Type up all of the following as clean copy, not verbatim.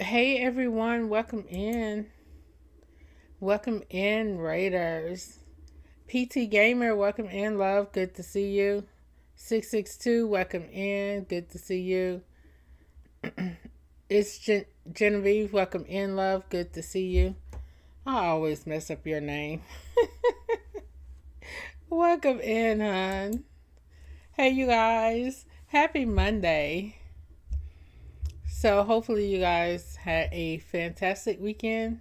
Hey everyone, welcome in. Welcome in, Raiders. PT Gamer, welcome in, love. Good to see you. 662, welcome in. Good to see you. It's Genevieve, welcome in, love. Good to see you. I always mess up your name. Welcome in, hon. Hey, you guys. Happy Monday. So, hopefully, you guys had a fantastic weekend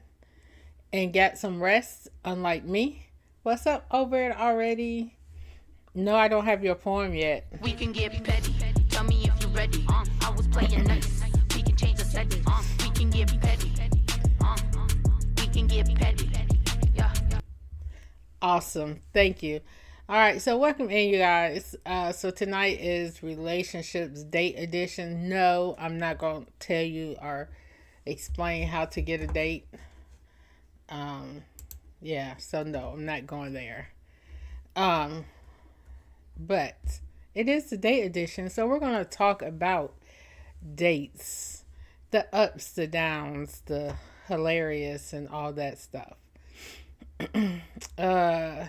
and got some rest, unlike me. What's up, over it already? No, I don't have your poem yet. We can get petty. Tell me if you're ready. I was playing nice. We can change the setting. We can get petty. We can get petty. Yeah. Awesome. Thank you. All right, so welcome in, you guys. So tonight is relationships date edition. No, I'm not going to tell you or explain how to get a date. Yeah, so no, I'm not going there. Um, but it is the date edition, so we're going to talk about dates, the ups, the downs, the hilarious, and all that stuff. uh,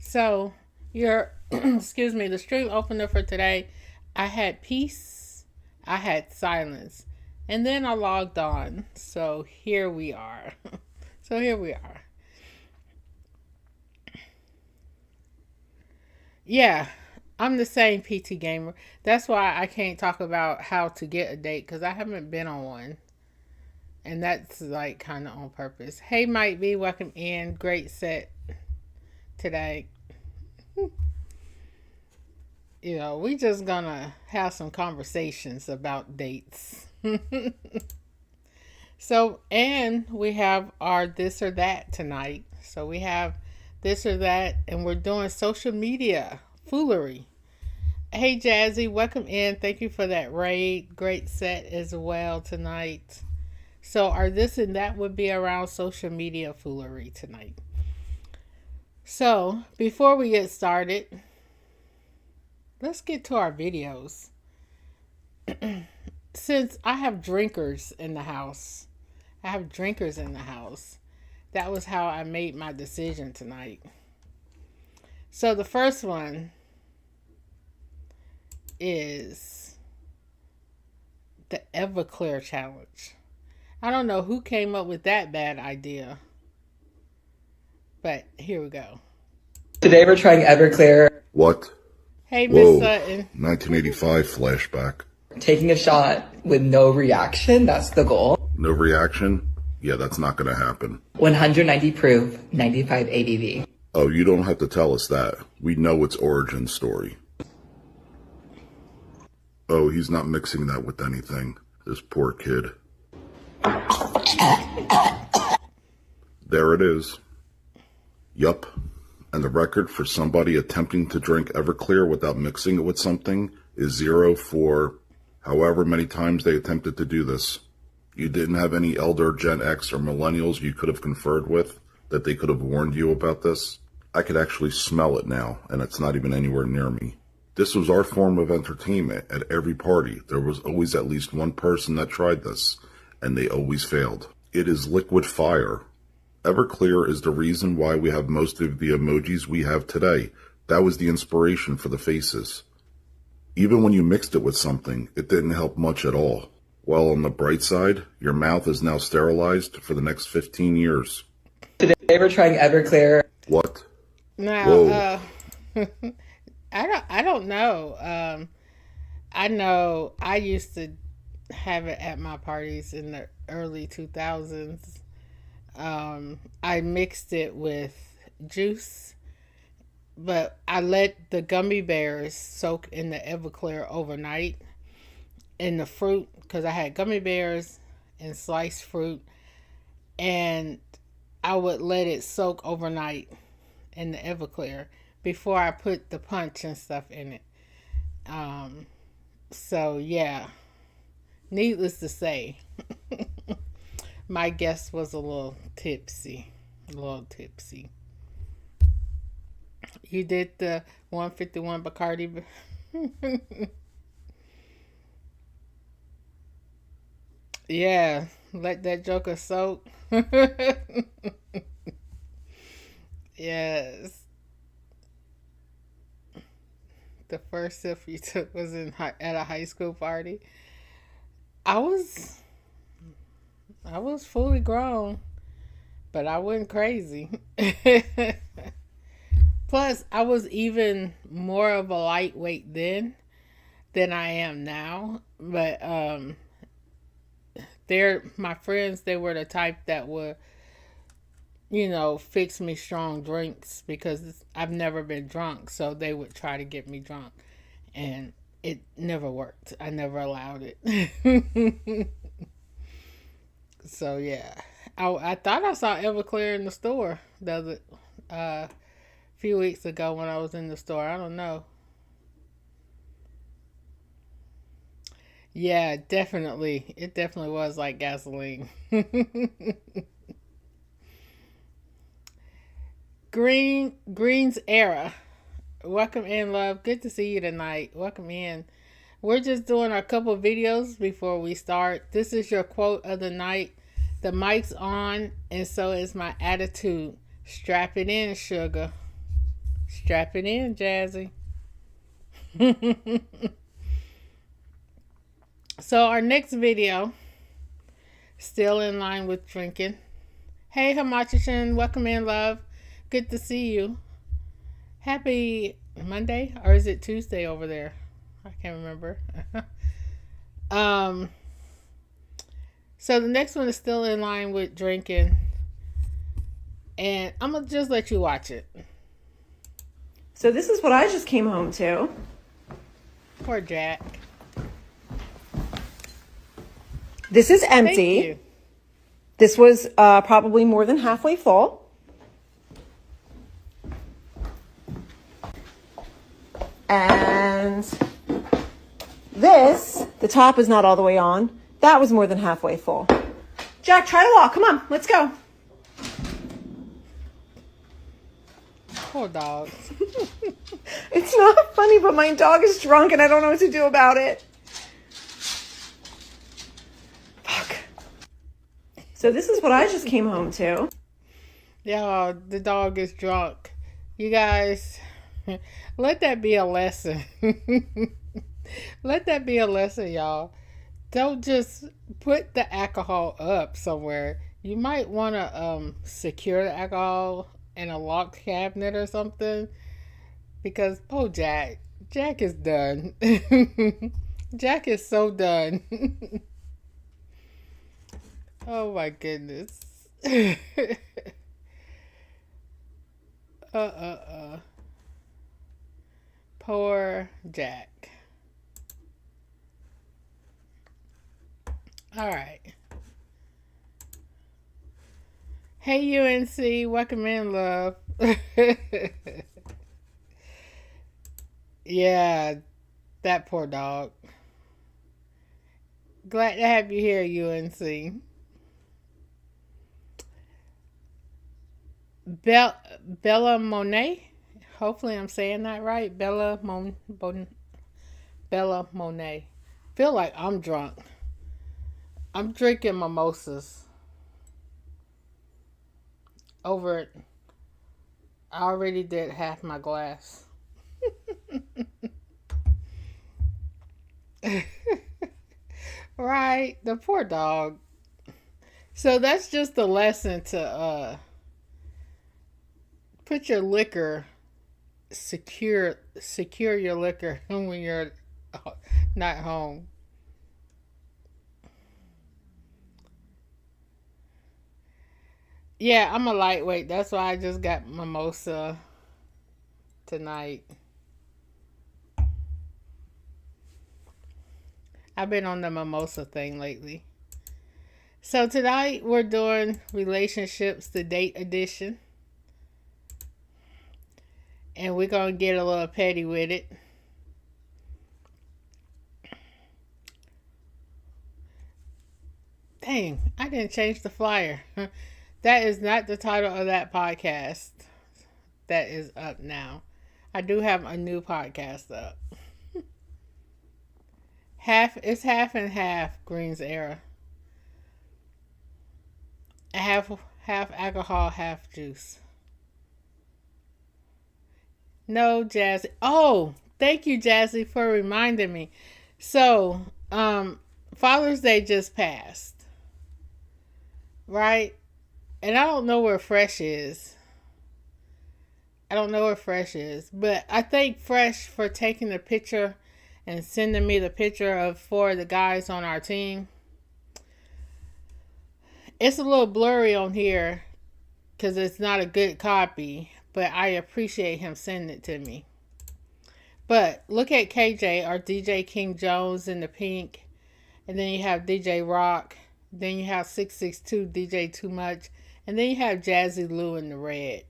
so your excuse me, the stream opener for today, I had peace, I had silence, and then I logged on. So here we are. So here we are. Yeah, I'm the same PT gamer. That's why I can't talk about how to get a date because I haven't been on one. And that's like kind of on purpose. Hey, Mike B, welcome in. Great set today. We just gonna have some conversations about dates. So, and we have our this or that tonight. So we have this or that, and we're doing social media foolery. Hey, Jazzy, welcome in. Thank you for that raid. Great set as well tonight. So, our this and that would be around social media foolery tonight. So, before we get started, let's get to our videos. Since I have drinkers in the house, that was how I made my decision tonight. So, the first one is the Everclear challenge. I don't know who came up with that bad idea, but here we go. Today we're trying Everclear. What? Hey, Miss Whoa, Sutton. 1985 flashback. Taking a shot with no reaction, that's the goal. No reaction? Yeah, that's not gonna happen. 190 proof, 95 ABV. Oh, you don't have to tell us that. We know its origin story. Oh, he's not mixing that with anything. This poor kid. There it is. Yup. And the record for somebody attempting to drink Everclear without mixing it with something is 0 for however many times they attempted to do this. You didn't have any elder Gen X or millennials you could have conferred with that they could have warned you about this? I could actually smell it now, and it's not even anywhere near me. This was our form of entertainment at every party. There was always at least one person that tried this, and they always failed. It is liquid fire. Everclear is the reason why we have most of the emojis we have today. That was the inspiration for the faces. Even when you mixed it with something, it didn't help much at all. Well, on the bright side, your mouth is now sterilized for the next 15 years. Today we're trying Everclear. What? Now, I don't know. I know I used to have it at my parties in the early 2000s. I mixed it with juice, but I let the gummy bears soak in the Everclear overnight, in the fruit, because I had gummy bears and sliced fruit, and I would let it soak overnight in the Everclear before I put the punch and stuff in it. So yeah, needless to say, my guest was a little tipsy. You did the 151 Bacardi. Yeah, let that joker soak. Yes. The first sip you took was at a high school party. I was I was fully grown, but I wasn't crazy. Plus, I was even more of a lightweight then than I am now. But they're my friends. They were the type that would, fix me strong drinks because I've never been drunk. So they would try to get me drunk, and it never worked. I never allowed it. So yeah, I thought I saw Everclear in the store the other few weeks ago when I was in the store. I don't know. Yeah, definitely. It definitely was like gasoline. Green's era. Welcome in, love. Good to see you tonight. Welcome in. We're just doing a couple videos before we start. This is your quote of the night. The mic's on, and so is my attitude. Strap it in, sugar. Strap it in, Jazzy. So our next video, still in line with drinking. Hey, Hamachi-chan, welcome in, love. Good to see you. Happy Monday, or is it Tuesday over there? I can't remember. So the next one is still in line with drinking, and I'm gonna just let you watch it. So this is what I just came home to. Poor Jack. This is Thank empty. you. This was probably more than halfway full. And this, the top is not all the way on. That was more than halfway full. Jack, try to walk. Come on, let's go. Poor dog. It's not funny, but my dog is drunk and I don't know what to do about it. Fuck. So this is what I just came home to. Yeah, the dog is drunk. You guys, let that be a lesson. Let that be a lesson, y'all. Don't just put the alcohol up somewhere. You might want to secure the alcohol in a locked cabinet or something. Because, oh, Jack is done. Jack is so done. Oh my goodness. Poor Jack. All right. Hey UNC, welcome in, love. Yeah, that poor dog. Glad to have you here, UNC. Bella Monet. Hopefully I'm saying that right. Bella Monet. Feel like I'm drunk. I'm drinking mimosas. Over it. I already did half my glass. Right, the poor dog. So that's just the lesson to put your liquor secure your liquor when you're not home. Yeah, I'm a lightweight. That's why I just got mimosa tonight. I've been on the mimosa thing lately. So tonight we're doing relationships, the date edition. And we're going to get a little petty with it. Dang, I didn't change the flyer. That is not the title of that podcast that is up now. I do have a new podcast up. It's half and half, Green's era. Half alcohol, half juice. No, Jazzy. Oh, thank you, Jazzy, for reminding me. So, Father's Day just passed, right? And I don't know where Fresh is. I don't know where Fresh is, but I thank Fresh for taking the picture and sending me the picture of 4 of the guys on our team. It's a little blurry on here because it's not a good copy, but I appreciate him sending it to me. But look at KJ or DJ King Jones in the pink, and then you have DJ Rock, then you have 662 DJ Too Much, and then you have Jazzy Lou in the red.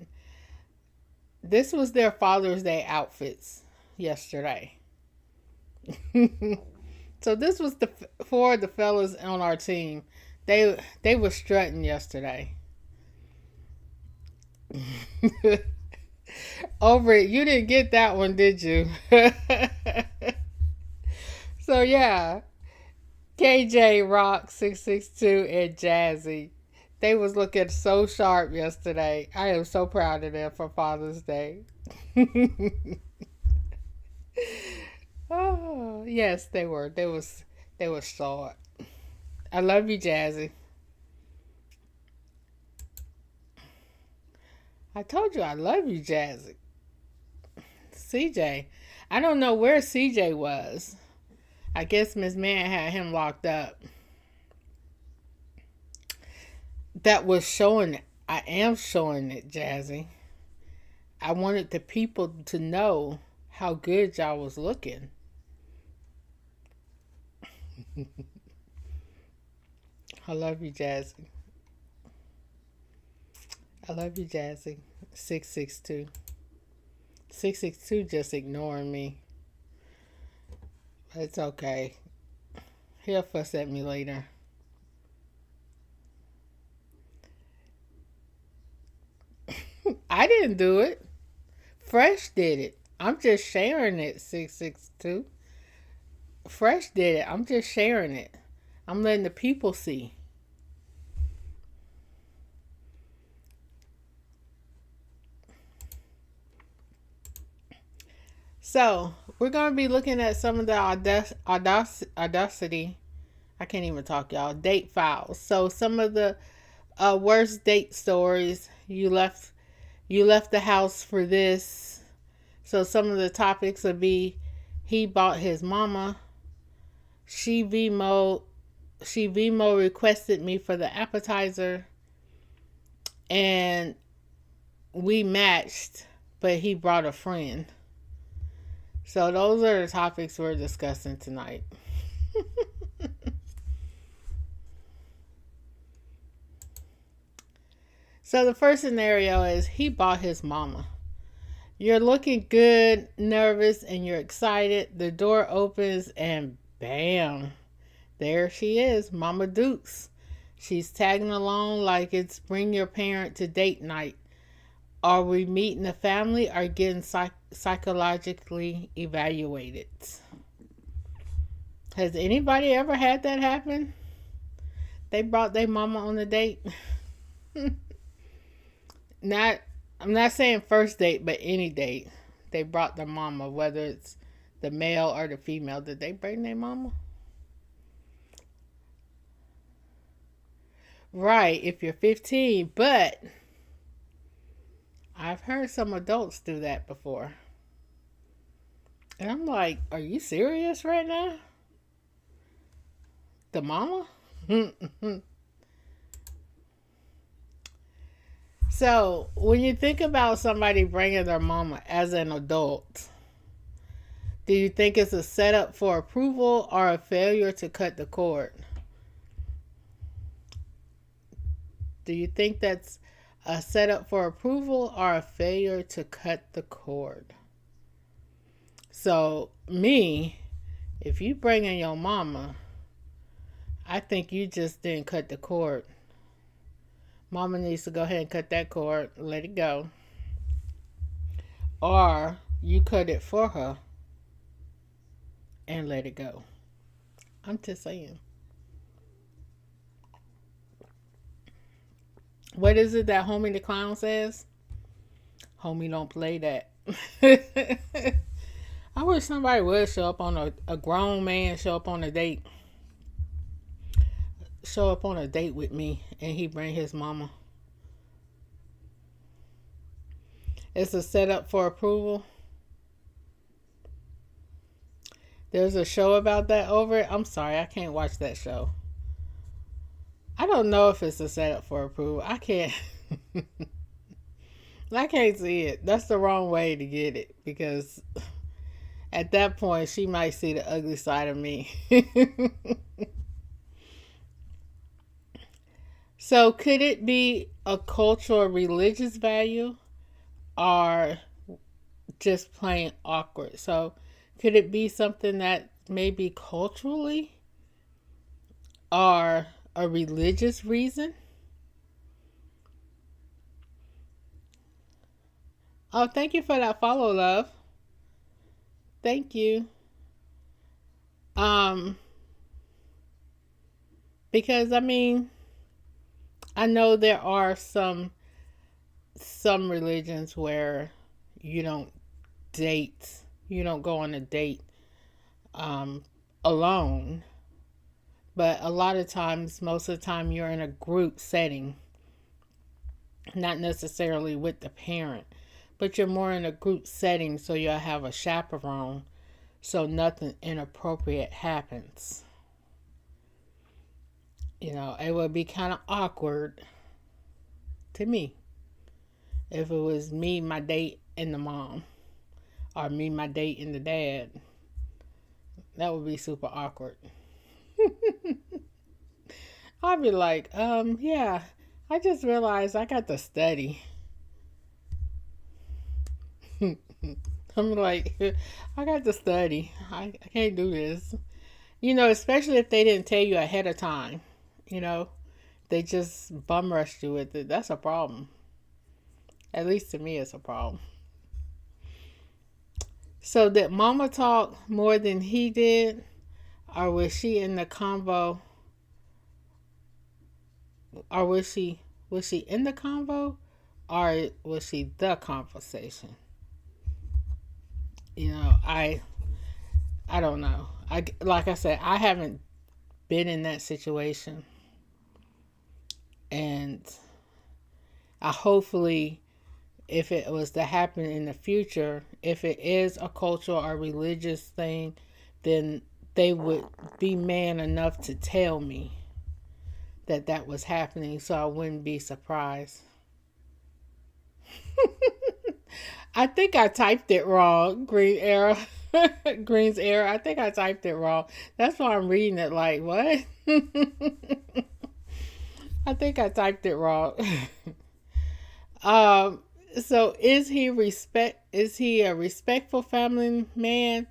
This was their Father's Day outfits yesterday. So this was the 4 of the fellas on our team. They were strutting yesterday. Over it. You didn't get that one, did you? So yeah, KJ, Rock, 662, and Jazzy. They was looking so sharp yesterday. I am so proud of them for Father's Day. Oh, yes, they were. They were short. I love you, Jazzy. I told you I love you, Jazzy. CJ. I don't know where CJ was. I guess Miss Man had him locked up. That was showing it. I am showing it, Jazzy. I wanted the people to know how good y'all was looking. I love you, Jazzy. I love you, Jazzy. 662. 662 just ignoring me. It's okay. He'll fuss at me later. I didn't do it. Fresh did it. I'm just sharing it, 662. Fresh did it. I'm just sharing it. I'm letting the people see. So, we're going to be looking at some of the audacity. I can't even talk, y'all. Date files. So, some of the worst date stories. You left the house for this. So, some of the topics would be he bought his mama. She Vimo requested me for the appetizer. And we matched, but he brought a friend. So those are the topics we're discussing tonight. So the first scenario is he bought his mama. You're looking good, nervous, and you're excited. The door opens and bam, there she is, Mama Dukes. She's tagging along like it's bring your parent to date night. Are we meeting the family or getting psychologically evaluated? Has anybody ever had that happen? They brought their mama on a date? I'm not saying first date, but any date. They brought their mama, whether it's the male or the female. Did they bring their mama? Right, if you're 15, but I've heard some adults do that before. And I'm like, are you serious right now? The mama? So, when you think about somebody bringing their mama as an adult, do you think it's a setup for approval or a failure to cut the cord? Do you think that's a setup for approval or a failure to cut the cord? So, me, if you bring in your mama, I think you just didn't cut the cord. Mama needs to go ahead and cut that cord, let it go. Or you cut it for her and let it go. I'm just saying. What is it that Homie the Clown says? Homie don't play that. I wish somebody would show up on a grown man show up on a date. Show up on a date with me and he bring his mama. It's a setup for approval. There's a show about that over it. I'm sorry, I can't watch that show. I don't know if it's a setup for approval. I can't. I can't see it. That's the wrong way to get it because at that point she might see the ugly side of me. So could it be a cultural or religious value or just plain awkward? So could it be something that maybe culturally or a religious reason? Oh, thank you for that follow, love. Thank you. Because I mean, I know there are some religions where you don't date, you don't go on a date alone. But a lot of times, most of the time, you're in a group setting, not necessarily with the parent, but you're more in a group setting, so you'll have a chaperone, so nothing inappropriate happens. You know, it would be kind of awkward to me if it was me, my date, and the mom, or me, my date, and the dad. That would be super awkward. I'd be like, yeah, I just realized I got to study. I'm like, I got to study. I can't do this. You know, especially if they didn't tell you ahead of time. You know, they just bum rushed you with it. That's a problem. At least to me, it's a problem. So did Mama talk more than he did? Or was she in the convo? Or was she in the convo? Or was she the conversation? You know, I don't know. Like I said, I haven't been in that situation. And I hopefully, if it was to happen in the future, if it is a cultural or religious thing, then they would be man enough to tell me that that was happening so I wouldn't be surprised. I think I typed it wrong, Green Arrow. Green's Arrow. I think I typed it wrong. That's why I'm reading it like, what? I think I typed it wrong. So is he a respectful family man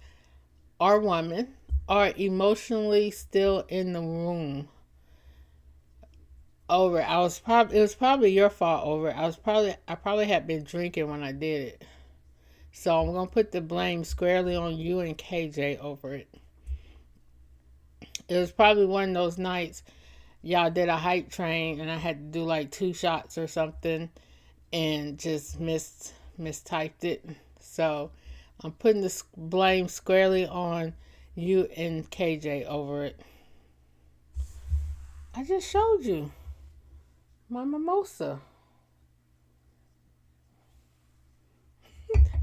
or woman or emotionally still in the room? Over. It was probably your fault, over. I probably had been drinking when I did it. So I'm gonna put the blame squarely on you and KJ over it. It was probably one of those nights y'all did a hype train and I had to do like 2 shots or something and just mistyped it. So I'm putting the blame squarely on you and KJ over it. I just showed you my mimosa.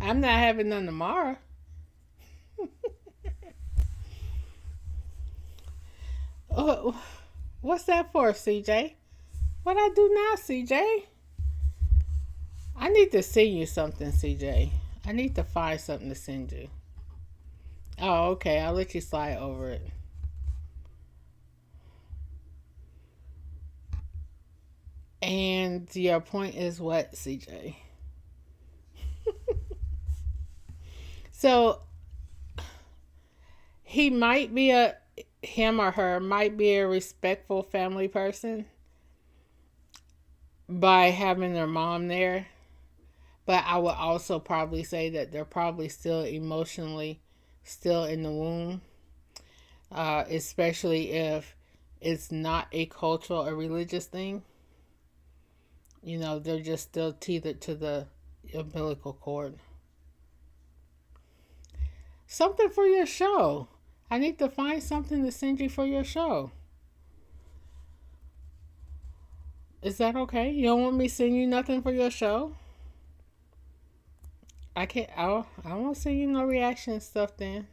I'm not having none tomorrow. Oh, what's that for, CJ? What I do now, CJ? I need to send you something, CJ. I need to find something to send you. Oh, okay. I'll let you slide over it. And your point is what, CJ? So, him or her might be a respectful family person by having their mom there. But I would also probably say that they're probably still emotionally still in the womb. Especially if it's not a cultural or religious thing. They're just still tethered to the umbilical cord. Something for your show. I need to find something to send you for your show. Is that okay? You don't want me to send you nothing for your show? I can't. I won't send you no reaction stuff then.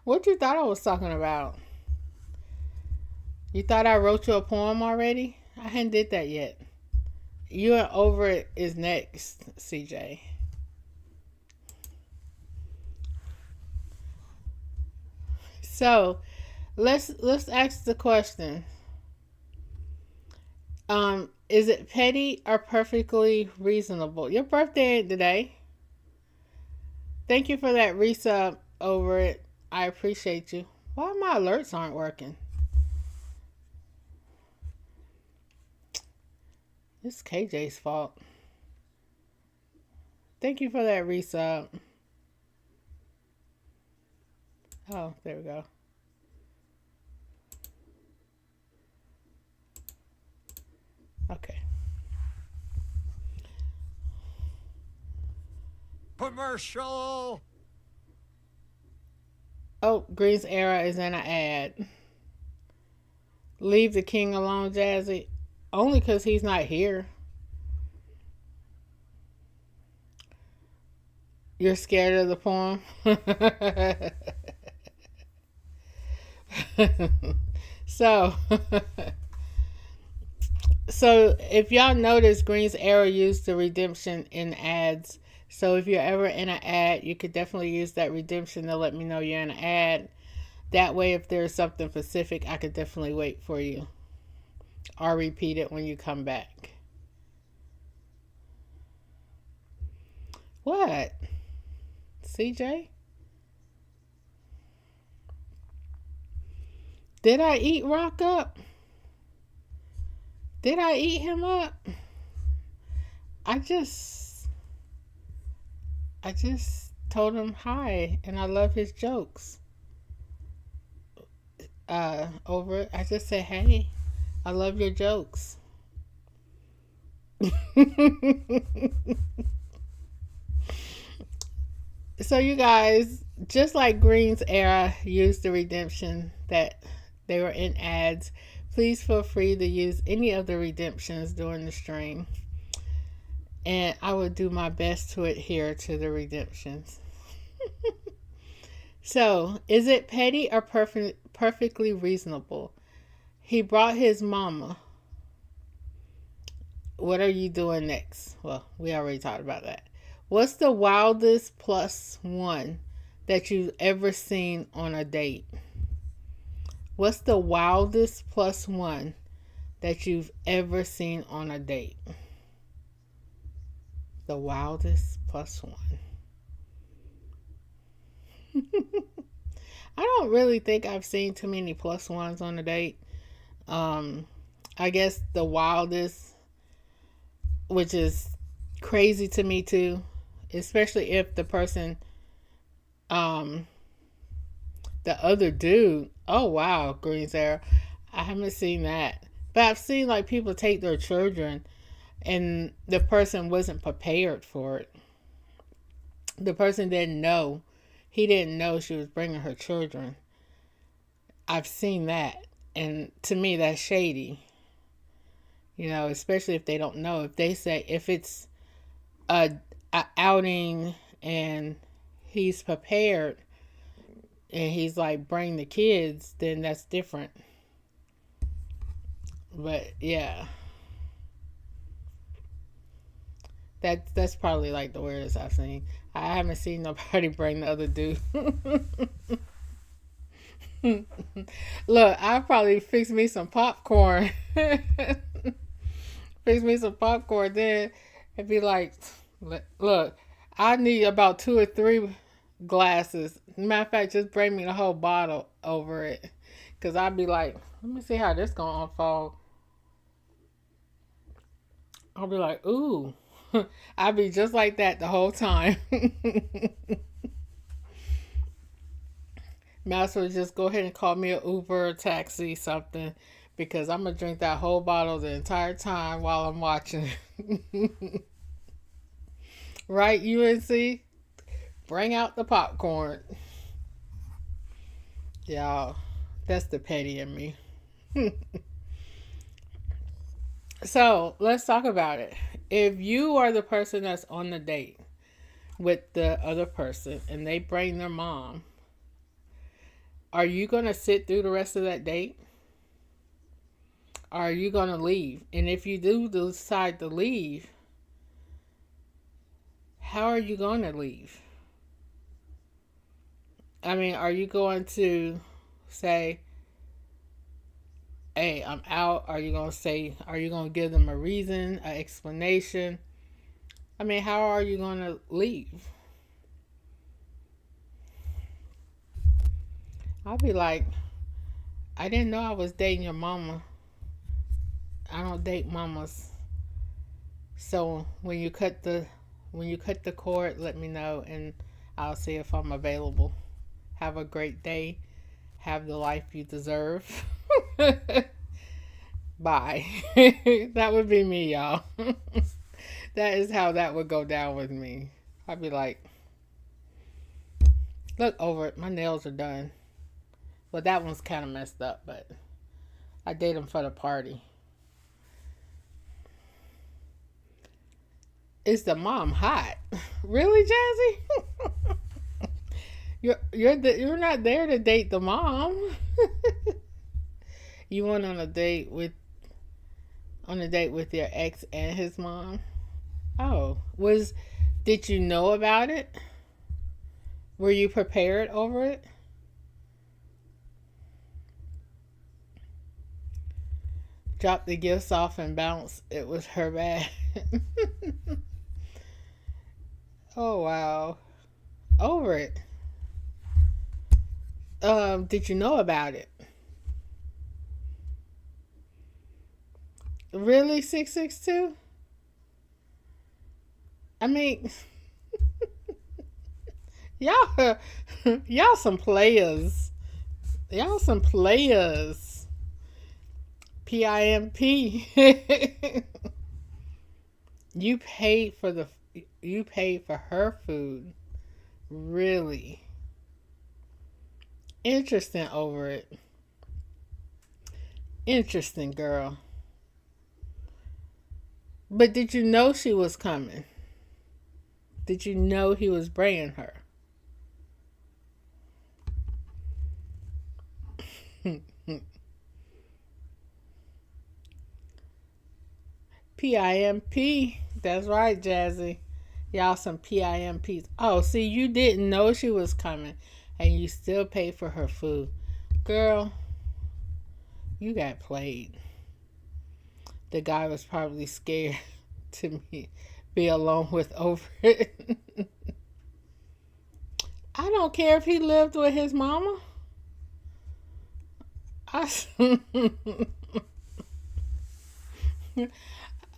What you thought I was talking about? You thought I wrote you a poem already? I hadn't did that yet. You and Over It is next, CJ. So let's ask the question. Is it petty or perfectly reasonable? Your birthday ain't today. Thank you for that resub, Over It. I appreciate you. Why my alerts aren't working? It's KJ's fault. Thank you for that resub. Oh, there we go. Okay. Commercial. Oh, Green's era is in an ad. Leave the king alone, Jazzy. Only because he's not here. You're scared of the poem? So, so if y'all notice, Green's Arrow used the redemption in ads. So if you're ever in an ad, you could definitely use that redemption to let me know you're in an ad. That way, if there's something specific, I could definitely wait for you. Or repeat it when you come back. What? CJ? Did I eat Rock up? Did I eat him up? I just told him hi and I love his jokes. Over it. I just said, hey, I love your jokes. So you guys, just like Green's era used the redemption that they were in ads, please feel free to use any of the redemptions during the stream. And I will do my best to adhere to the redemptions. So, is it petty or perfectly reasonable? He brought his mama. What are you doing next? Well, we already talked about that. What's the wildest plus one that you've ever seen on a date? What's the wildest plus one that you've ever seen on a date? The wildest plus one. I don't really think I've seen too many plus ones on a date. I guess the wildest, which is crazy to me too, especially if the person, the other dude, oh wow, Green's Arrow, I haven't seen that. But I've seen like people take their children and the person wasn't prepared for it. The person didn't know. He didn't know she was bringing her children. I've seen that. And to me, that's shady. Especially if they don't know. If they say, if it's a outing and he's prepared and he's like, bring the kids, then that's different. But yeah. That's probably like the weirdest I've seen. I haven't seen nobody bring the other dude. Look, I'll probably fix me some popcorn. Fix me some popcorn then and be like, look, I need about 2 or 3 glasses. Matter of fact, just bring me the whole bottle Over It. Because I'd be like, let me see how this going to unfold. I'll be like, ooh. I'll be just like that the whole time. Might as well just go ahead and call me an Uber or taxi, something. because I'm gonna drink that whole bottle the entire time while I'm watching. Right, UNC? Bring out the popcorn. Y'all, that's the petty in me. So, let's talk about it. If you are the person that's on the date with the other person and they bring their mom, are you going to sit through the rest of that date? Or are you going to leave? And if you do decide to leave, how are you going to leave? I mean, are you going to say, hey, I'm out? Are you going to give them a reason, an explanation? I mean, how are you going to leave? I'll be like, I didn't know I was dating your mama. I don't date mamas. So when you cut the cord, let me know and I'll see if I'm available. Have a great day. Have the life you deserve. Bye. That would be me, y'all. That is how that would go down with me. I'd be like, look over it. My nails are done. Well, that one's kind of messed up, but I date them for the party. Is the mom hot? Really, Jazzy? You're not there to date the mom. You went on a date with your ex and his mom. Oh, did you know about it? Were you prepared over it? Drop the gifts off and bounce. It was her bad. Oh wow. Over it. Did you know about it? Really, 662? I mean, y'all some players. Y'all some players. PIMP. You paid for her food. Really? Interesting over it. Interesting, girl. But did you know she was coming? Did you know he was bringing her? PIMP. That's right, Jazzy. Y'all some PIMPs. Oh, see, you didn't know she was coming and you still paid for her food. Girl, you got played. The guy was probably scared to be alone with over it. I don't care if he lived with his mama.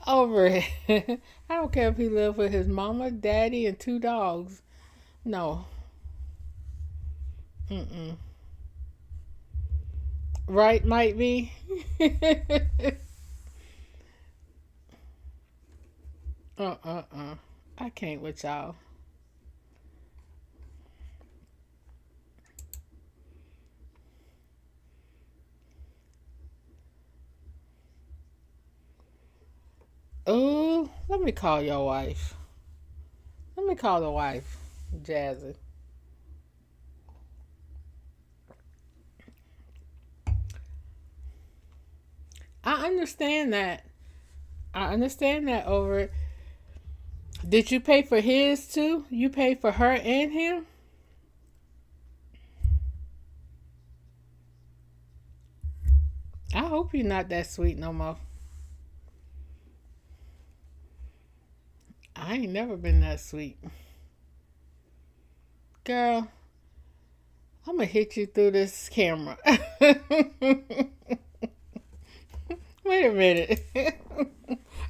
Over it. I don't care if he lived with his mama, daddy, and 2 dogs. No. Mm-mm. Right, might be. I can't with y'all. Oh, let me call your wife. Let me call the wife, Jazzy. I understand that. Over it. Did you pay for his too? You paid for her and him? I hope you're not that sweet no more. I ain't never been that sweet. Girl, I'm gonna hit you through this camera. Wait a minute.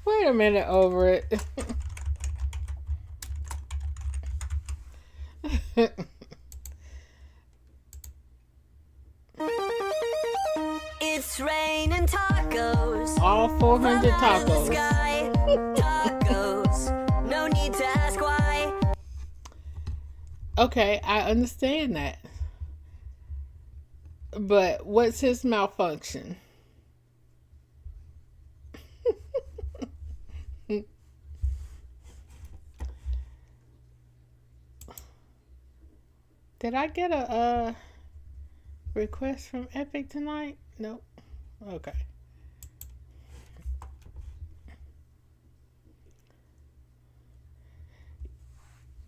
Wait a minute over it. It's raining tacos. All 400 tacos. Tacos. No need to ask why. Okay, I understand that. But what's his malfunction? Did I get a request from Epic tonight? Nope. Okay.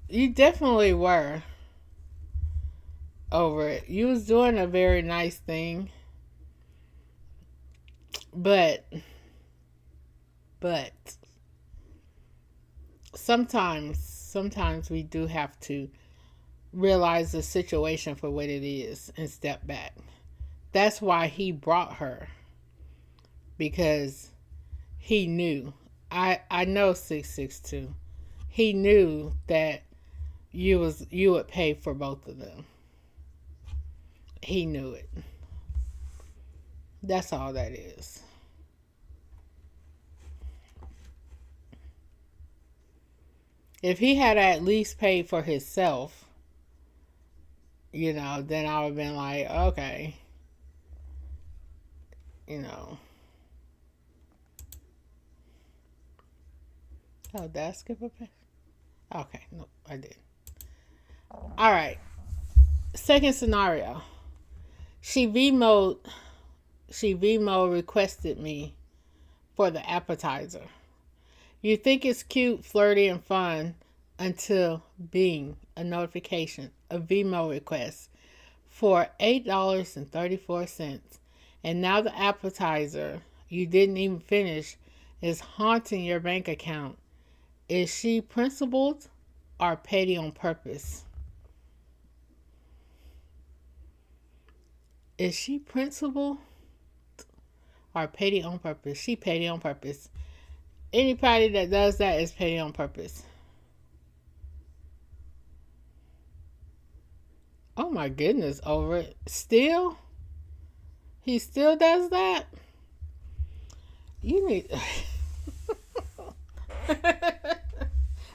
You definitely were over it. You was doing a very nice thing. But sometimes we do have to realize the situation for what it is and step back. That's why he brought her, because he knew. I know 662. He knew that you would pay for both of them. He knew it. That's all that is. If he had at least paid for himself, then I would have been like, okay. Oh, did I skip a page? Okay, no, I did. All right. Second scenario. She VMO requested me for the appetizer. You think it's cute, flirty, and fun until bing, a notification, a Vimo request for $8.34. And now the appetizer you didn't even finish is haunting your bank account. Is she principled or petty on purpose? Is she principled or petty on purpose? She petty on purpose. Anybody that does that is petty on purpose. Oh my goodness, over it. Still? He still does that? You need...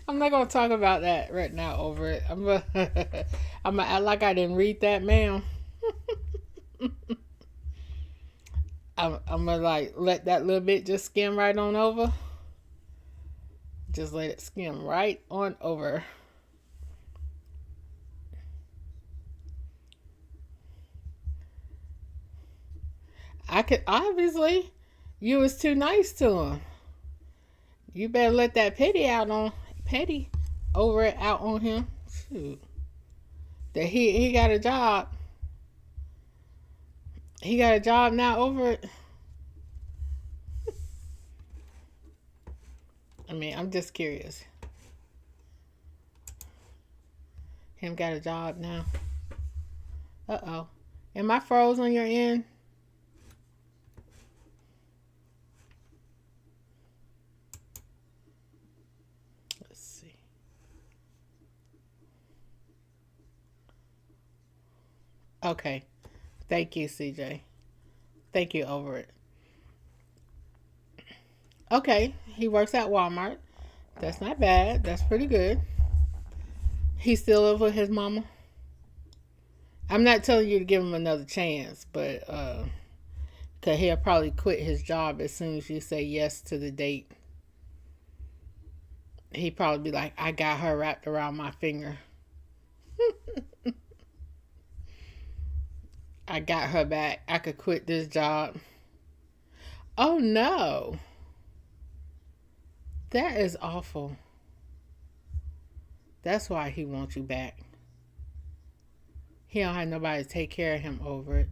I'm not going to talk about that right now, over it. I'm going to act like I didn't read that, ma'am. I'm going to let that little bit just skim right on over. Just let it skim right on over. Obviously, you was too nice to him. You better let that petty over it out on him. Shoot. That he got a job. He got a job now over it. I mean, I'm just curious. Him got a job now. Uh-oh. Am I froze on your end? Let's see. Okay. Thank you, CJ. Thank you, over it. Okay, he works at Walmart. That's not bad. That's pretty good. He still lives with his mama. I'm not telling you to give him another chance, but because he'll probably quit his job as soon as you say yes to the date. He'd probably be like, I got her wrapped around my finger. I got her back. I could quit this job. Oh no. That is awful. That's why he wants you back. He don't have nobody to take care of him over it.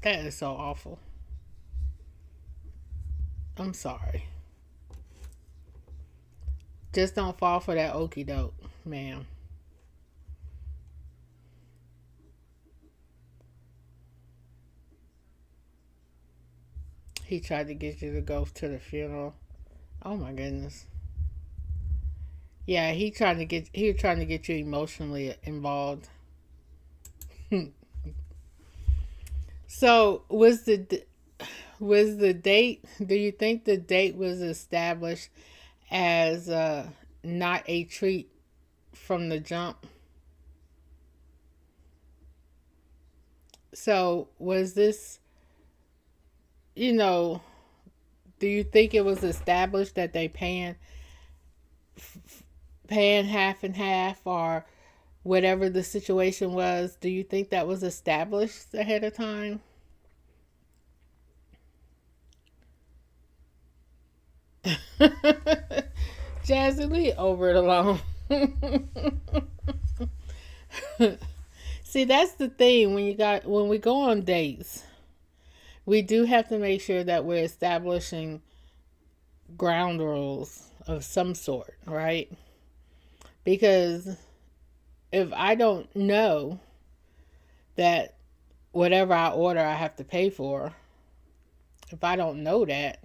That is so awful. I'm sorry. Just don't fall for that okie doke, ma'am. He tried to get you to go to the funeral. Oh my goodness. Yeah, he was trying to get you emotionally involved. So was the date? Do you think the date was established as not a treat from the jump? So was this, you know, do you think it was established that they paying half and half, or whatever the situation was? Do you think that was established ahead of time? Jazzy Lee over it alone. See, that's the thing when we go on dates, we do have to make sure that we're establishing ground rules of some sort, right? Because if I don't know that whatever I order I have to pay for, if I don't know that,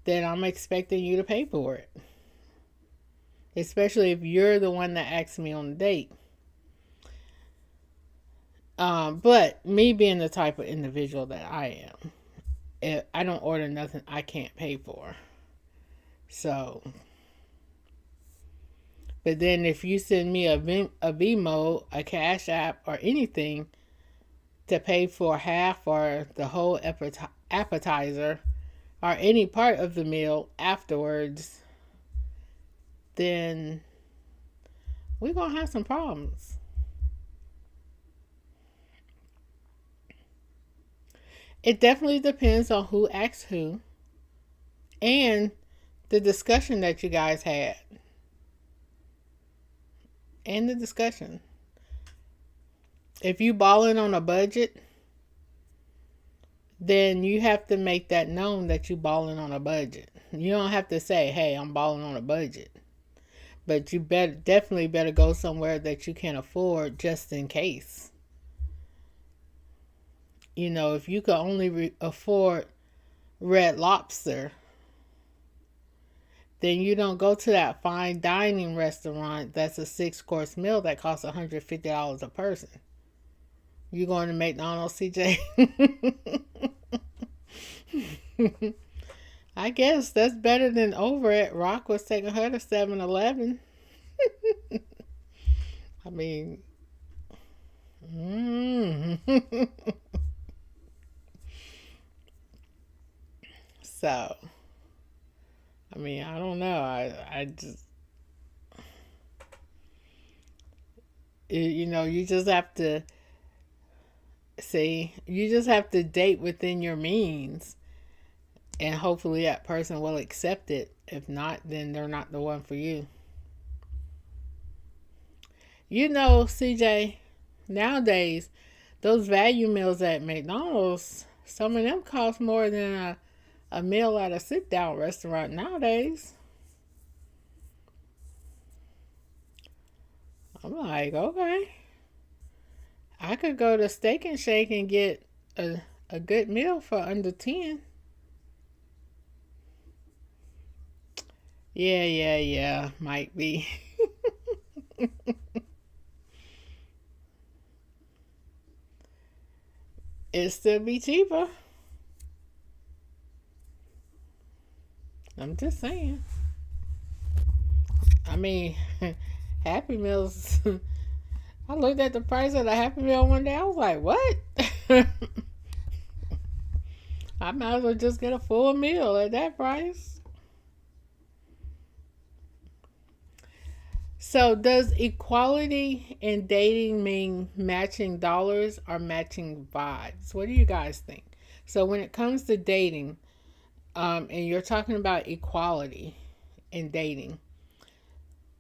then I'm expecting you to pay for it. Especially if you're the one that asked me on the date. But me being the type of individual that I am, if I don't order nothing I can't pay for. So, but then if you send me a Venmo, a Cash App, or anything to pay for half or the whole appetizer or any part of the meal afterwards, then we're going to have some problems. It definitely depends on who asks who and the discussion that you guys had. And the discussion. If you balling on a budget, then you have to make that known that you balling on a budget. You don't have to say, hey, I'm balling on a budget. But you definitely better go somewhere that you can afford just in case. You know, if you could only afford Red Lobster, then you don't go to that fine dining restaurant that's a 6-course meal that costs $150 a person. You going to McDonald's, CJ? I guess that's better than over at Rock was taking her to 7-Eleven. I mean, so, I mean, I don't know. I just, you just have to see, you just have to date within your means. And hopefully that person will accept it. If not, then they're not the one for you. You know, CJ, nowadays, those value meals at McDonald's, some of them cost more than a meal at a sit-down restaurant nowadays. I'm like, okay. I could go to Steak and Shake and get a good meal for under 10. Yeah, might be. It'd still be cheaper. I'm just saying. I mean, Happy Meals. I looked at the price of the Happy Meal one day. I was like, what? I might as well just get a full meal at that price. So, does equality in dating mean matching dollars or matching vibes? What do you guys think? So, when it comes to dating, and you're talking about equality in dating,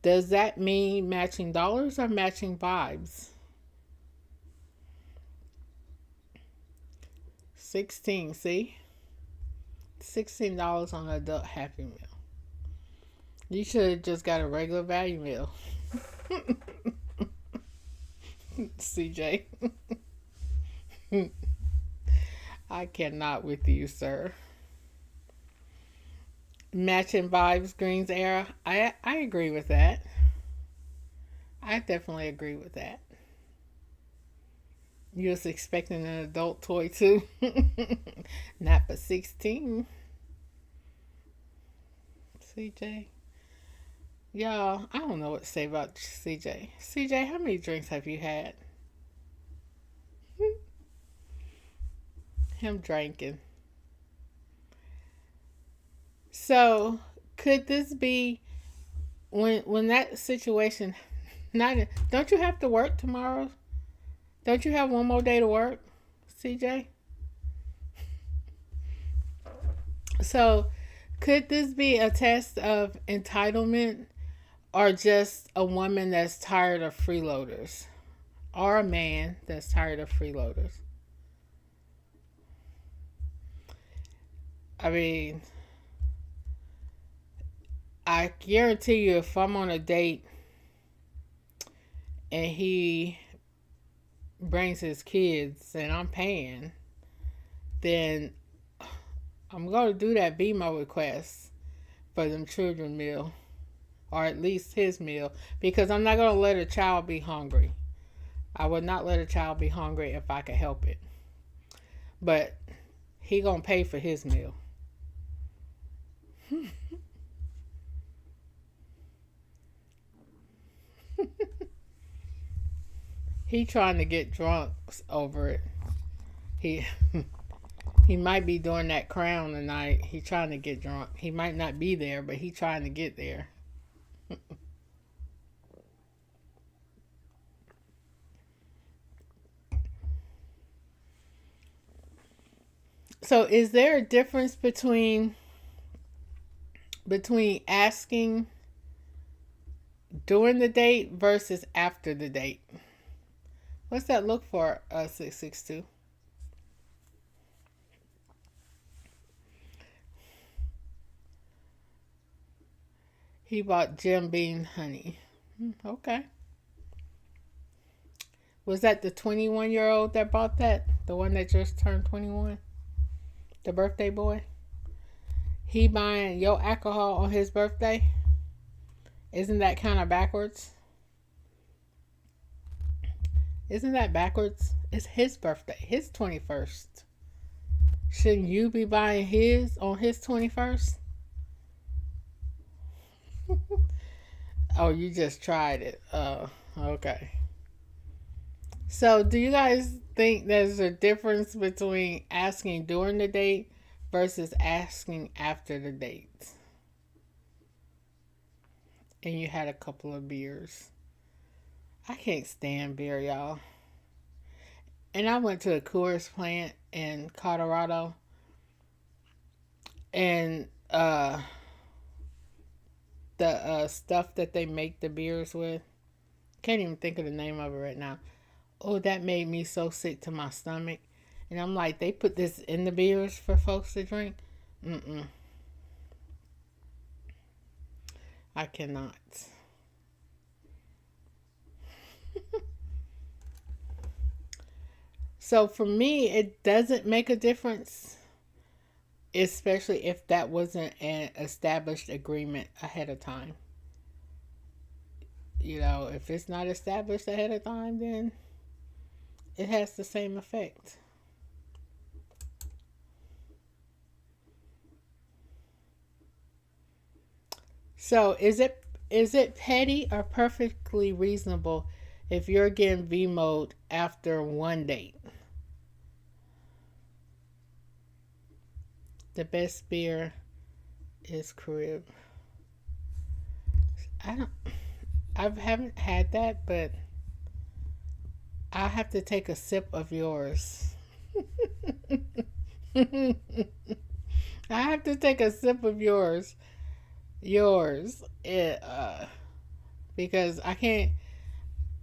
does that mean matching dollars or matching vibes? 16, see? $16 on an adult Happy Meal. You should have just got a regular value meal. CJ. I cannot with you, sir. Matching vibes, Greens era. I agree with that. I definitely agree with that. You was expecting an adult toy too. Not for 16. CJ. Y'all, I don't know what to say about CJ. CJ, how many drinks have you had? Him drinking. So, could this be when that situation not don't you have to work tomorrow? Don't you have one more day to work, CJ? So, could this be a test of entitlement or just a woman that's tired of freeloaders? Or a man that's tired of freeloaders? I mean, I guarantee you if I'm on a date and he brings his kids and I'm paying, then I'm going to do that BMO request for them children meal, or at least his meal, because I'm not going to let a child be hungry. I would not let a child be hungry if I could help it. But he going to pay for his meal. He trying to get drunk over it. He he might be doing that crown tonight. He trying to get drunk. He might not be there, but he trying to get there. So is there a difference between asking during the date versus after the date? What's that look for, 662? He bought Jim Beam honey. Okay. Was that the 21-year-old that bought that? The one that just turned 21? The birthday boy? He buying your alcohol on his birthday? Isn't that kind of backwards? Isn't that backwards? It's his birthday. His 21st. Shouldn't you be buying his on his 21st? Oh, you just tried it. Oh, okay. So, do you guys think there's a difference between asking during the date versus asking after the date? And you had a couple of beers. I can't stand beer, y'all. And I went to a Coors plant in Colorado. And the stuff that they make the beers with, can't even think of the name of it right now. Oh, that made me so sick to my stomach. And I'm like, they put this in the beers for folks to drink? Mm-mm. I cannot. So for me, it doesn't make a difference, especially if that wasn't an established agreement ahead of time. You know, if it's not established ahead of time, then it has the same effect. So is it petty or perfectly reasonable if you're getting VMO'd after one date? The best beer is Carib. I haven't had that, but I'll have to take a sip of yours. I have to take a sip of yours. Because I can't,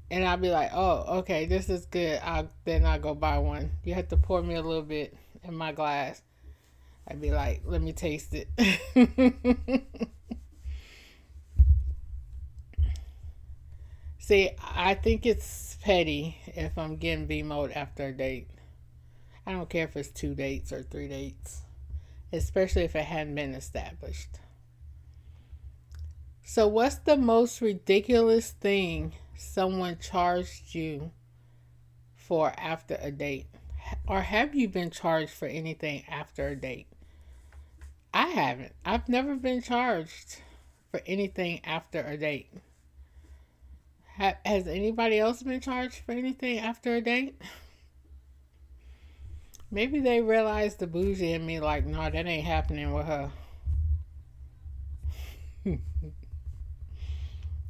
and I'll be like, oh, okay, this is good. Then I'll go buy one. You have to pour me a little bit in my glass. I'd be like, let me taste it. See, I think it's petty if I'm getting V-mode after a date. I don't care if it's 2 dates or 3 dates, especially if it hadn't been established. So what's the most ridiculous thing someone charged you for after a date? Or have you been charged for anything after a date? I haven't. I've never been charged for anything after a date. Has anybody else been charged for anything after a date? Maybe they realized the bougie in me, like, no, that ain't happening with her.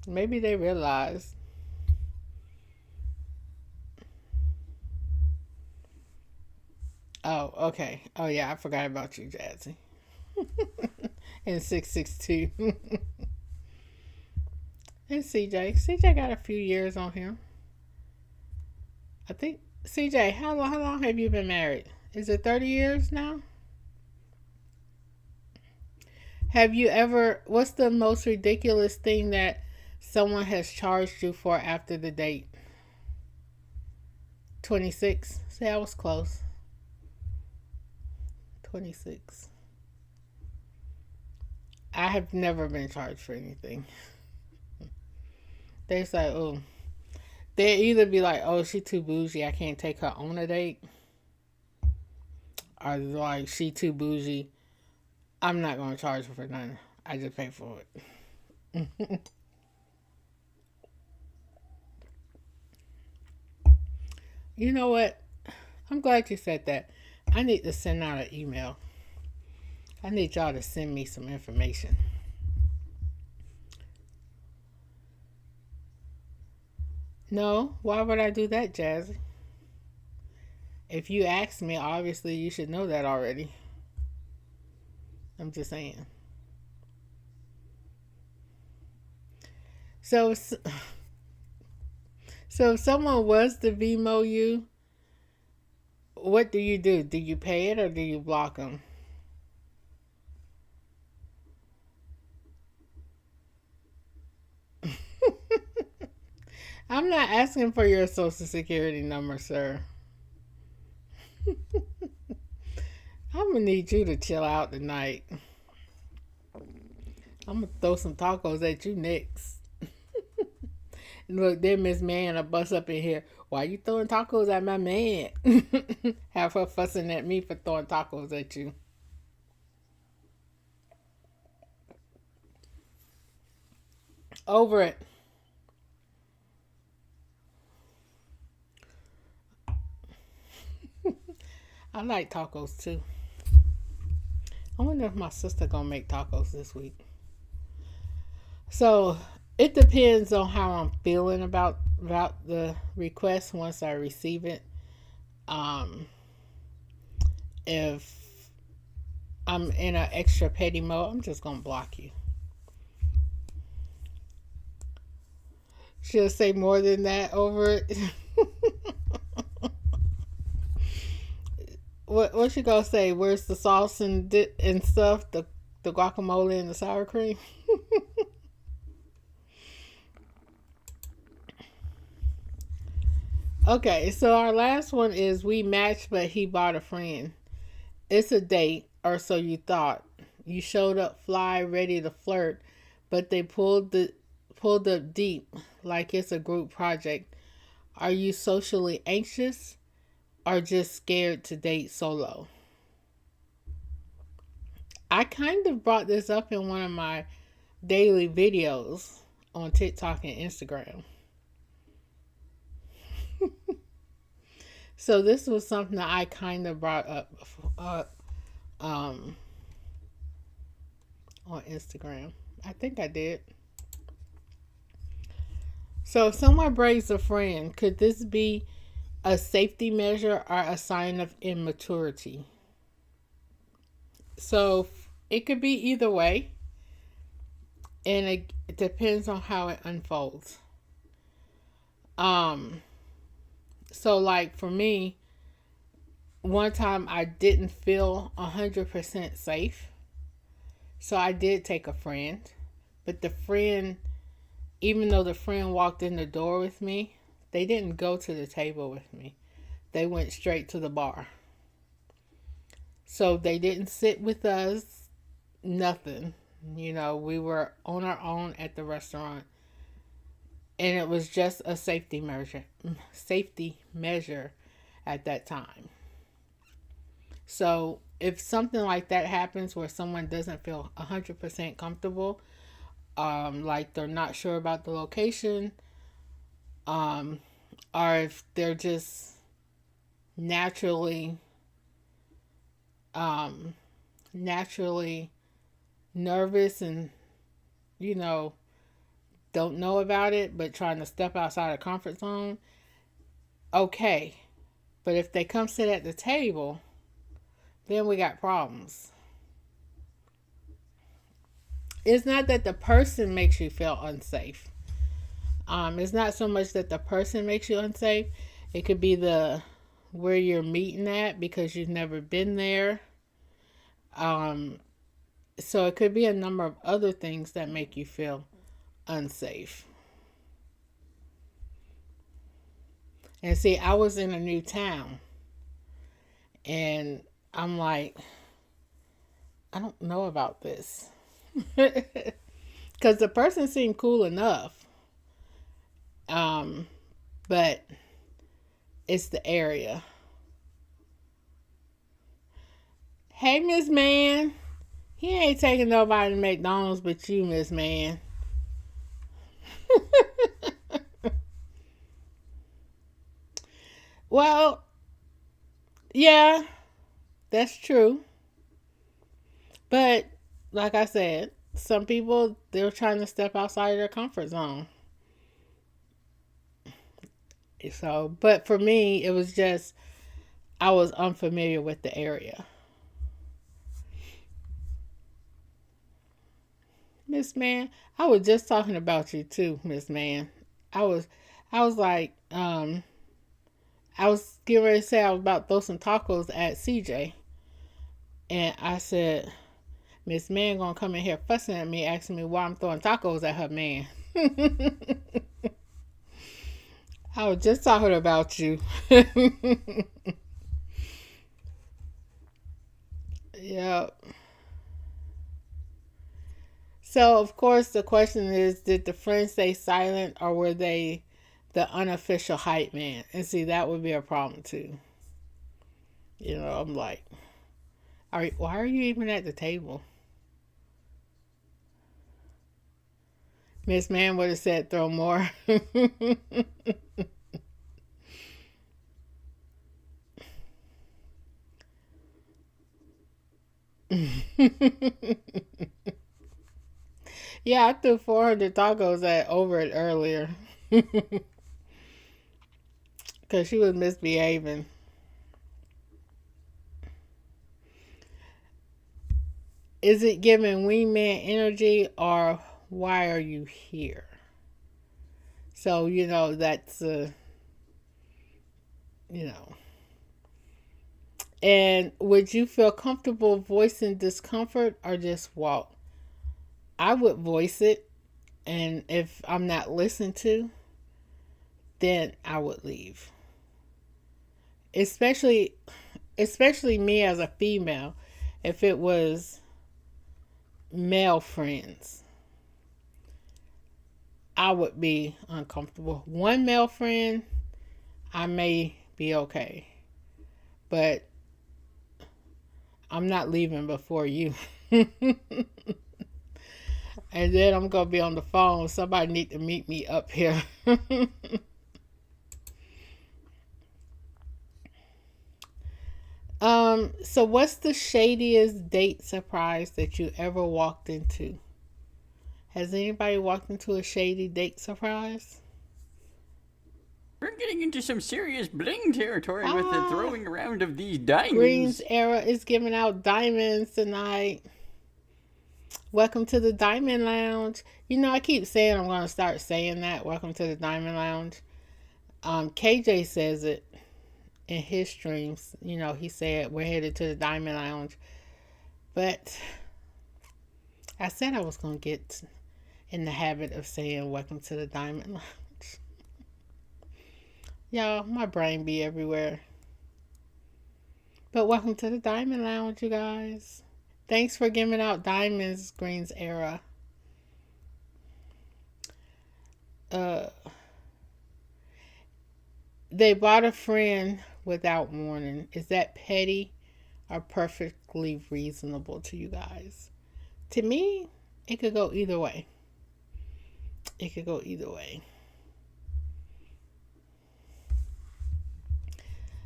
Maybe they realized. Oh, okay. Oh, yeah, I forgot about you, Jazzy. And 662. And CJ. CJ got a few years on him. I think, CJ, how long have you been married? Is it 30 years now? Have you ever, what's the most ridiculous thing that someone has charged you for after the date? 26. See, I was close. 26. I have never been charged for anything. They say, oh, they either be like, oh, she too bougie, I can't take her on a date. Or like, she too bougie, I'm not going to charge her for nothing. I just pay for it. You know what? I'm glad you said that. I need to send out an email. I need y'all to send me some information. No, why would I do that, Jazzy? If you asked me, obviously you should know that already. I'm just saying. So if someone was to Vimo you, what do you do? Do you pay it or do you block them? I'm not asking for your social security number, sir. I'm gonna need you to chill out tonight. I'm gonna throw some tacos at you next. Look, then Miss Man will bust up in here. Why you throwing tacos at my man? Have her fussing at me for throwing tacos at you. Over it. I like tacos too. I wonder if my sister gonna make tacos this week. So it depends on how I'm feeling about the request once I receive it. If I'm in an extra petty mode, I'm just gonna block you. She'll say more than that over it. What she gonna say? Where's the sauce and stuff? The guacamole and the sour cream? Okay, so our last one is we matched, but he bought a friend. It's a date, or so you thought. You showed up fly, ready to flirt, but they pulled up deep, like it's a group project. Are you socially anxious, or just scared to date solo? I kind of brought this up in one of my daily videos on TikTok and Instagram. So this was something that I kind of brought up on Instagram. I think I did. So if someone brings a friend, could this be a safety measure or a sign of immaturity? So it could be either way, and it depends on how it unfolds. So like for me, one time I didn't feel 100% safe, so I did take a friend, but the friend, even though the friend walked in the door with me, they didn't go to the table with me. They went straight to the bar. So they didn't sit with us, nothing. You know, we were on our own at the restaurant. and it was just a safety measure at that time. So if something like that happens where someone doesn't feel 100% comfortable, like they're not sure about the location, or if they're just naturally naturally nervous and you know don't know about it but trying to step outside of comfort zone, okay. But if they come sit at the table, then we got problems. It's not that the person makes you feel unsafe. It's not so much that the person makes you unsafe. It could be the where you're meeting at because you've never been there. So it could be a number of other things that make you feel unsafe. And see, I was in a new town and I'm like, I don't know about this. Because the person seemed cool enough. But it's the area. Hey, Miss Man. He ain't taking nobody to McDonald's but you, Miss Man. Well, yeah, that's true. But like I said, some people, they're trying to step outside of their comfort zone. So, but for me, it was just, I was unfamiliar with the area. Miss Man, I was just talking about you too, Miss Man. I was, I was like, I was getting ready to say I was about to throw some tacos at CJ. And I said, Miss Man gonna come in here fussing at me, asking me why I'm throwing tacos at her man. I was just talking about you. Yep. So, of course, the question is, did the friends stay silent or were they the unofficial hype man? And see, that would be a problem too. I'm like, why are you even at the table? Miss Man would have said throw more. Yeah, I threw 400 tacos at over it earlier. Because she was misbehaving. Is it giving wingman energy or why are you here? So, that's, you know. And would you feel comfortable voicing discomfort or just walk? I would voice it. And if I'm not listened to, then I would leave. Especially me as a female. If it was male friends, I would be uncomfortable. One male friend, I may be okay. But I'm not leaving before you. And then I'm going to be on the phone. Somebody need to meet me up here. So what's the shadiest date surprise that you ever walked into? Has anybody walked into a shady date surprise? We're getting into some serious bling territory with the throwing around of these diamonds. Green's Era is giving out diamonds tonight. Welcome to the Diamond Lounge. I keep saying I'm going to start saying that. Welcome to the Diamond Lounge. KJ says it in his streams. He said we're headed to the Diamond Lounge. But I said I was going to get in the habit of saying welcome to the Diamond Lounge. Y'all, my brain be everywhere. But welcome to the Diamond Lounge, you guys. Thanks for giving out diamonds, Green's Era. Uh, they bought a friend without warning. Is that petty or perfectly reasonable to you guys? To me, it could go either way. It could go either way.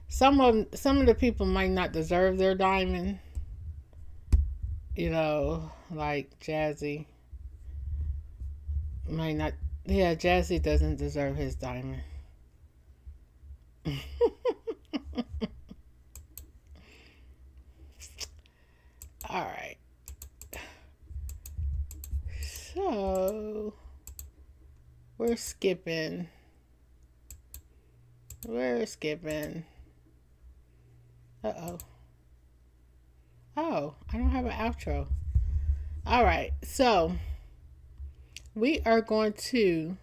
Some of the people might not deserve their diamond. You know, like Jazzy might not. Yeah, Jazzy doesn't deserve his diamond. All right. So we're skipping. We're skipping. Uh-oh. Oh, I don't have an outro. All right. So we are going to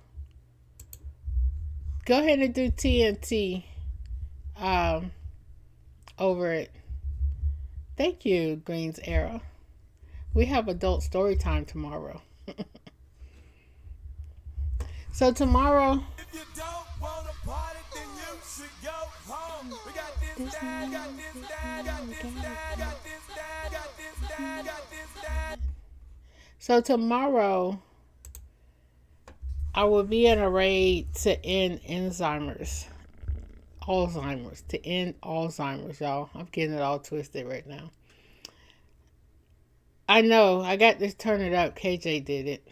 go ahead and do TNT over it. Thank you, Green's Era. We have adult story time tomorrow. So tomorrow, If you don't want to party, then you should go home. We got this style, got this style, got this style, got this style, got this style, got this style. so tomorrow, I will be in a raid to end Alzheimer's. To end Alzheimer's, y'all. I'm getting it all twisted right now. I know, I got to turn it up. KJ did it.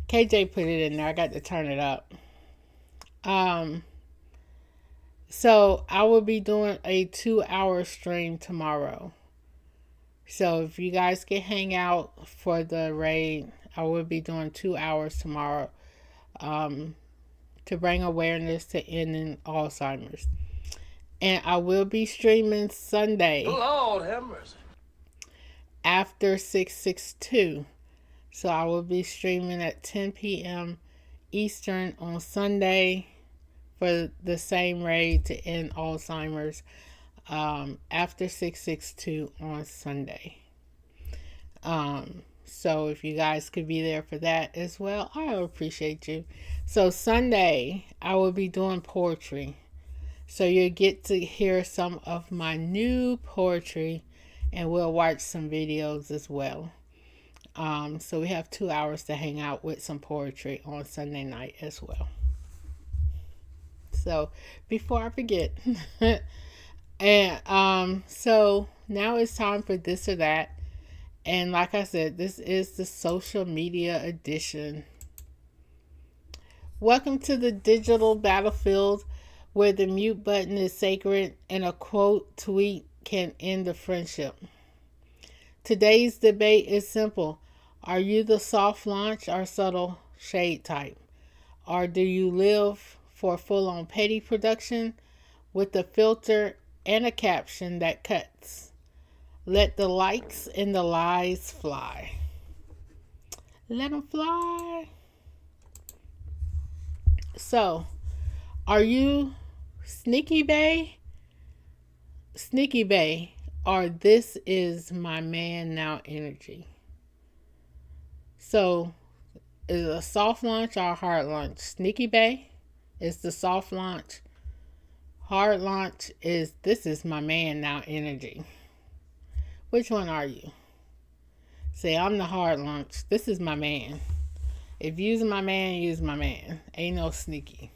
KJ put it in there. I got to turn it up. So I will be doing a 2-hour stream tomorrow. So if you guys can hang out for the raid, I will be doing 2 hours tomorrow. To bring awareness to ending Alzheimer's. And I will be streaming Sunday. Lord have mercy. After 6/6/2. So I will be streaming at 10 p.m. Eastern on Sunday for the same raid to end Alzheimer's. After 6/6/2 on Sunday. So if you guys could be there for that as well, I would appreciate you. So Sunday, I will be doing poetry. So you'll get to hear some of my new poetry, and we'll watch some videos as well. So we have 2 hours to hang out with some poetry on Sunday night as well. So before I forget, and so now it's time for this or that. And like I said, this is the social media edition. Welcome to the digital battlefield where the mute button is sacred and a quote tweet can end a friendship. Today's debate is simple. Are you the soft launch or subtle shade type? Or do you live for full-on petty production with a filter and a caption that cuts? Let the likes and the lies fly. Let them fly. So, are you Sneaky Bay? Sneaky Bay, or this is my man now energy? So, is it a soft launch or a hard launch? Sneaky Bay is the soft launch. Hard launch is this is my man now energy. Which one are you? Say, I'm the hard launch. This is my man. If you's my man, use my man. Ain't no sneaky.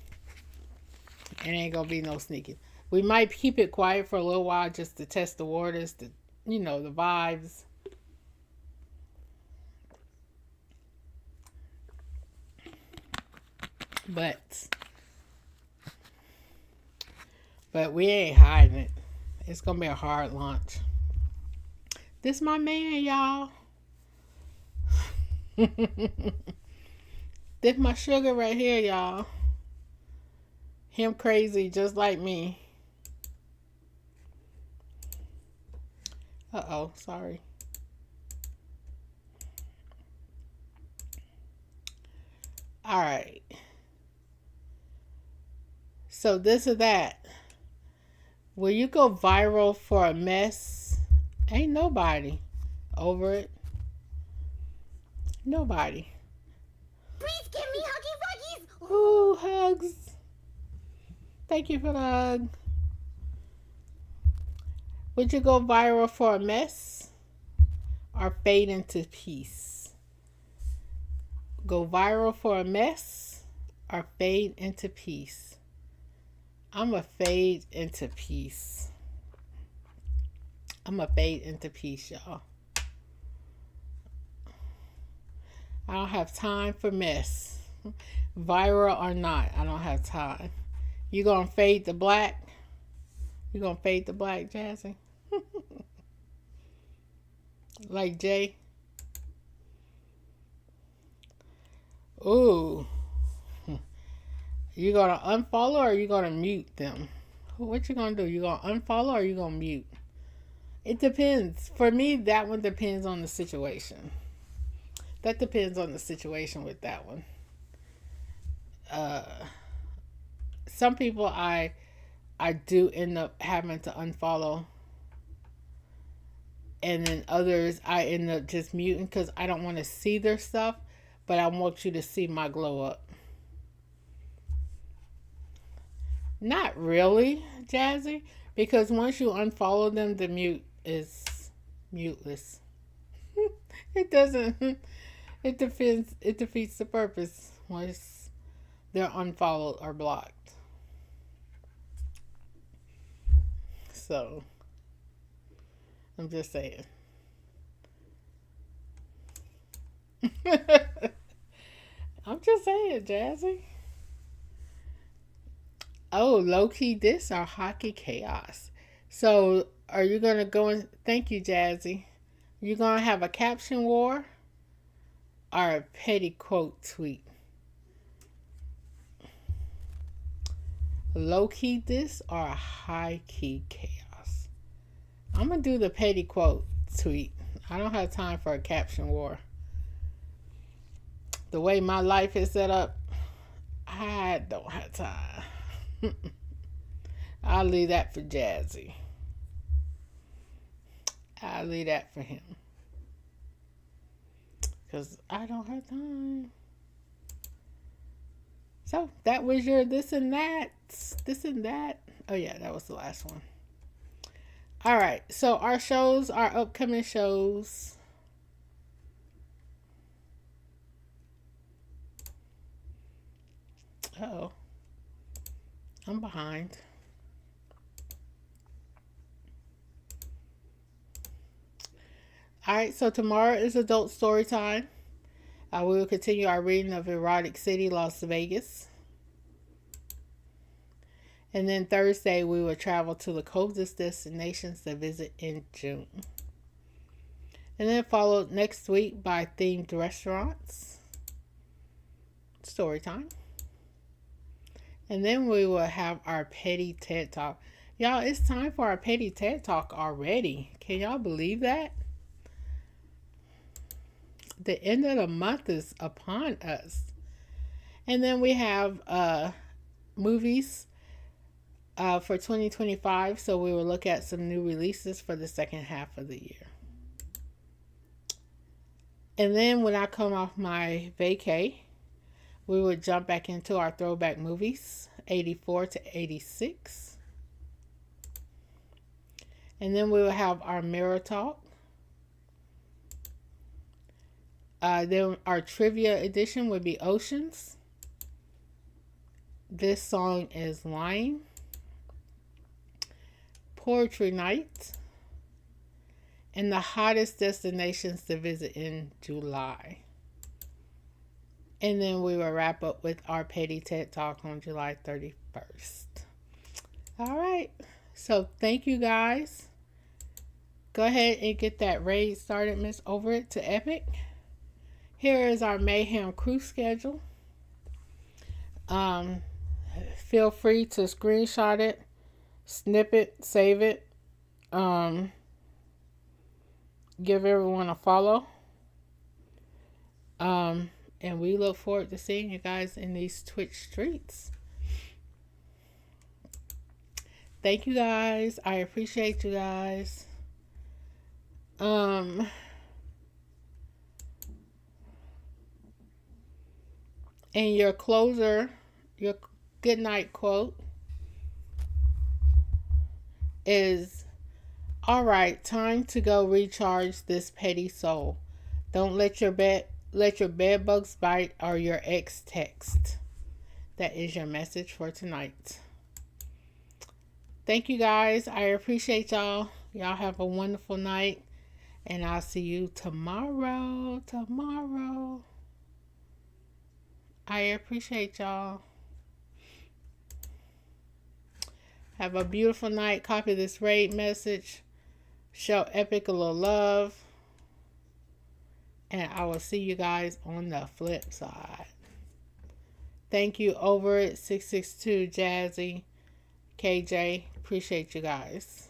It ain't gonna be no sneaky. We might keep it quiet for a little while just to test the waters, the vibes. But we ain't hiding it. It's gonna be a hard launch. This my man, y'all. This my sugar right here, y'all. Him crazy just like me. Uh-oh, sorry. All right. So this or that. Will you go viral for a mess? Ain't nobody over it. Nobody. Please give me Ooh, hugs. Thank you for the hug. Would you go viral for a mess or fade into peace? Go viral for a mess or fade into peace? I'm a fade into peace. I'm a fade into peace, y'all. I don't have time for mess. Viral or not, I don't have time. You gonna fade to black? You gonna fade to black, Jazzy? Like Jay? Ooh. You gonna unfollow or you gonna mute them? What you gonna do? You gonna unfollow or you gonna mute? It depends. For me, that one depends on the situation. That depends on the situation with that one. Some people I do end up having to unfollow, and then others I end up just muting because I don't want to see their stuff, but I want you to see my glow up. Not really, Jazzy, because once you unfollow them, the mute is muteless. It doesn't. It defeats the purpose once they're unfollowed or blocked. So, I'm just saying. I'm just saying, Jazzy. Oh, low key this or hockey chaos. So, are you gonna go and thank you, Jazzy? You gonna have a caption war or a petty quote tweet? Low key this or a high key chaos? I'm gonna do the petty quote tweet. I don't have time for a caption war. The way my life is set up, I don't have time. I'll leave that for Jazzy. I'll leave that for him. Because I don't have time. So, that was your this and that. This and that. Oh, yeah, that was the last one. All right. So, our shows, our upcoming shows. Uh-oh. I'm behind. All right, so tomorrow is adult story time. We will continue our reading of Erotic City, Las Vegas. And then Thursday, we will travel to the coldest destinations to visit in June. And then followed next week by themed restaurants. Story time. And then we will have our petty TED Talk. Y'all, it's time for our petty TED Talk already. Can y'all believe that? The end of the month is upon us. And then we have movies for 2025. So we will look at some new releases for the second half of the year. And then when I come off my vacay, we will jump back into our throwback movies, 84 to 86. And then we will have our mirror talk. Then our trivia edition would be Oceans. This song is Lying. Poetry night. And the hottest destinations to visit in July. And then we will wrap up with our petty TED Talk on July 31st. All right. So thank you guys. Go ahead and get that raid started, Miss Over It to Epic. Here is our Mayhem crew schedule. Feel free to screenshot it, snip it, save it. Give everyone a follow. And we look forward to seeing you guys in these Twitch streets. Thank you guys. I appreciate you guys. And your closer, your good night quote is, all right, time to go recharge this petty soul. Don't let your bed bugs bite or your ex text. That is your message for tonight. Thank you guys. I appreciate y'all. Y'all have a wonderful night. And I'll see you tomorrow. I appreciate y'all. Have a beautiful night. Copy this raid message. Show Epic a little love. And I will see you guys on the flip side. Thank you over at 662 Jazzy KJ. Appreciate you guys.